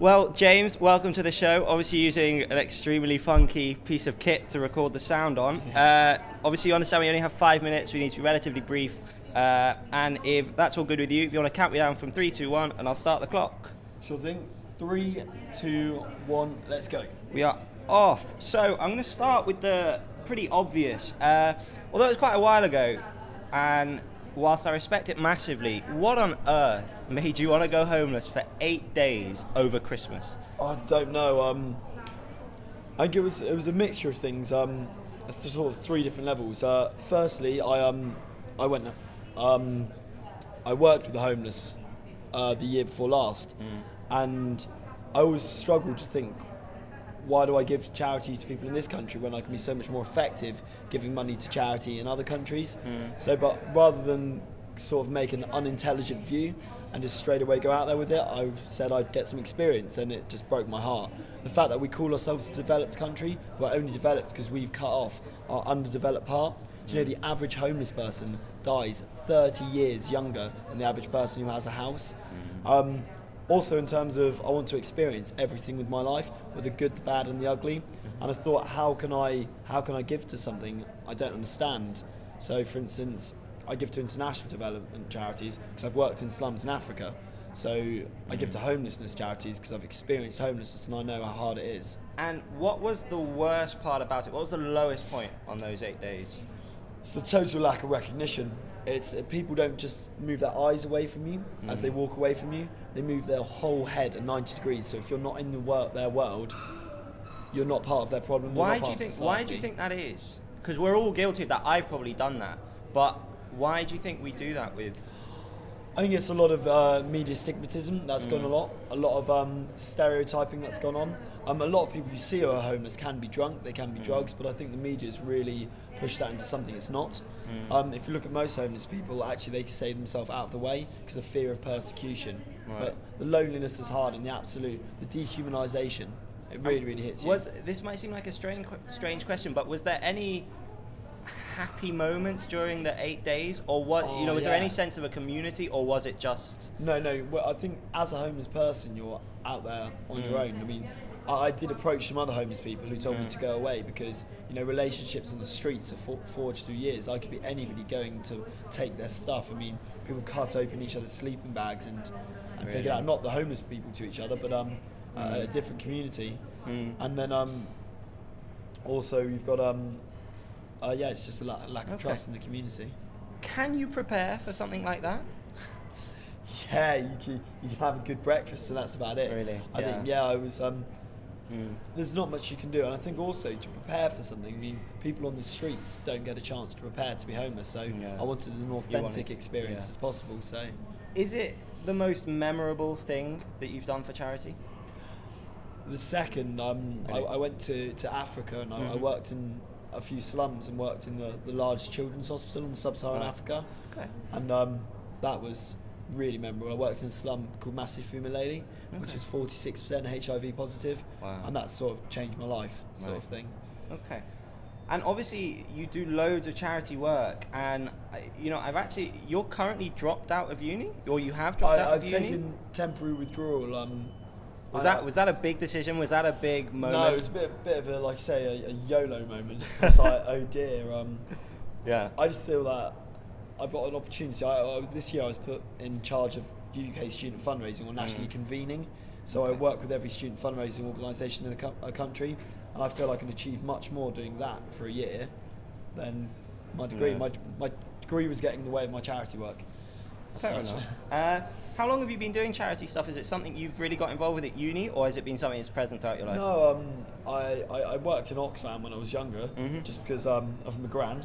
Well, James, welcome to the show. Obviously using an extremely funky piece of kit to record the sound on. Obviously you understand we only have 5 minutes, we need to be relatively brief. And if that's all good with you, if you want to count me down from 3, 2, 1, and I'll start the clock. Sure thing. 3, 2, 1, let's go. We are off. So I'm going to start with the pretty obvious. Although it was quite a while ago, and whilst I respect it massively, what on earth made you want to go homeless for 8 days over Christmas? I don't know. I think it was a mixture of things. It's sort of 3 different levels. Firstly, I went. I worked with the homeless the year before last, and I always struggled to think, why do I give charity to people in this country when I can be so much more effective giving money to charity in other countries? So, but rather than sort of make an unintelligent view and just straight away go out there with it, I said I'd get some experience, and it just broke my heart. The fact that we call ourselves a developed country, we're only developed because we've cut off our underdeveloped part. Do you know the average homeless person dies 30 years younger than the average person who has a house? Also, in terms of, I want to experience everything with my life, with the good, the bad, and the ugly. And I thought, how can I give to something I don't understand? So, for instance, I give to international development charities because I've worked in slums in Africa. So I give to homelessness charities because I've experienced homelessness and I know how hard it is. And what was the worst part about it? What was the lowest point on those 8 days? It's the total lack of recognition. It's people don't just move their eyes away from you as they walk away from you. They move their whole head at 90 degrees. So if you're not in their world, you're not part of their problem. Why do you think that is? Because we're all guilty of that. I've probably done that. But why do you think we do that with? I think it's a lot of media stigmatism that's gone a lot of stereotyping that's gone on. A lot of people you see who are homeless can be drunk, they can be drugs, but I think the media's really pushed that into something it's not. If you look at most homeless people, actually they say themselves out of the way because of fear of persecution. Right. But the loneliness is hard, and the dehumanisation, it really hits you. This might seem like a strange question, but was there any happy moments during the 8 days, or what? Was there any sense of a community, or was it just? No. Well, I think as a homeless person, you're out there on your own. I mean, I did approach some other homeless people who told me to go away because relationships on the streets are forged through years. I could be anybody going to take their stuff. I mean, people cut open each other's sleeping bags and take it out. Not the homeless people to each other, but a different community. And then also you've got it's just a lack of trust in the community. Can you prepare for something like that? Yeah, you can have a good breakfast and that's about it. Really? I think I was. There's not much you can do, and I think also to prepare for something. I mean, people on the streets don't get a chance to prepare to be homeless, so I wanted an authentic experience as possible. So, is it the most memorable thing that you've done for charity? The second, I went to Africa and I worked in a few slums and worked in the large children's hospital in sub-Saharan Africa. Okay. And that was really memorable. I worked in a slum called Masifumileli, which is 46% HIV positive. Wow. And that sort of changed my life, sort of thing. Okay. And obviously you do loads of charity work, and you're currently dropped out of uni, or you have dropped out of uni? I've taken temporary withdrawal. Was that a big decision? Was that a big moment? No, it was a bit of a, like say, a YOLO moment. I was like, oh dear. I just feel that I've got an opportunity. This year I was put in charge of UK student fundraising, or nationally convening. So I work with every student fundraising organisation in the country, and I feel I can achieve much more doing that for a year than my degree. Yeah. My degree was getting in the way of my charity work. Fair enough. How long have you been doing charity stuff? Is it something you've really got involved with at uni, or has it been something that's present throughout your life? No, I worked in Oxfam when I was younger, just because of my gran.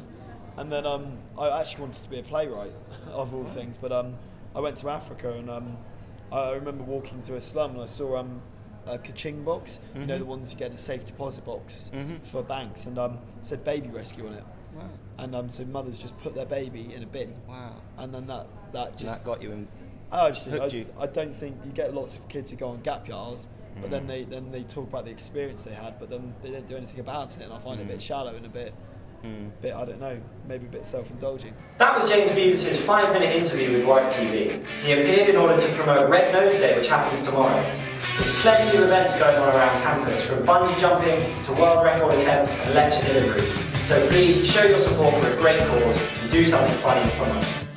And then I actually wanted to be a playwright, of all things, but I went to Africa, and I remember walking through a slum and I saw a ka-ching box, the ones you get a safe deposit box for banks, and it said baby rescue on it. Wow. And so mothers just put their baby in a bin. Wow. And then that got you in. I don't think you get lots of kids who go on gap years, but then they talk about the experience they had, but then they don't do anything about it, and I find it a bit shallow and a bit, I don't know, maybe a bit self-indulging. That was James Beavis' 5-minute interview with WTV. He appeared in order to promote Red Nose Day, which happens tomorrow. There's plenty of events going on around campus, from bungee jumping to world record attempts and lecture deliveries. So please show your support for a great cause and do something funny for money.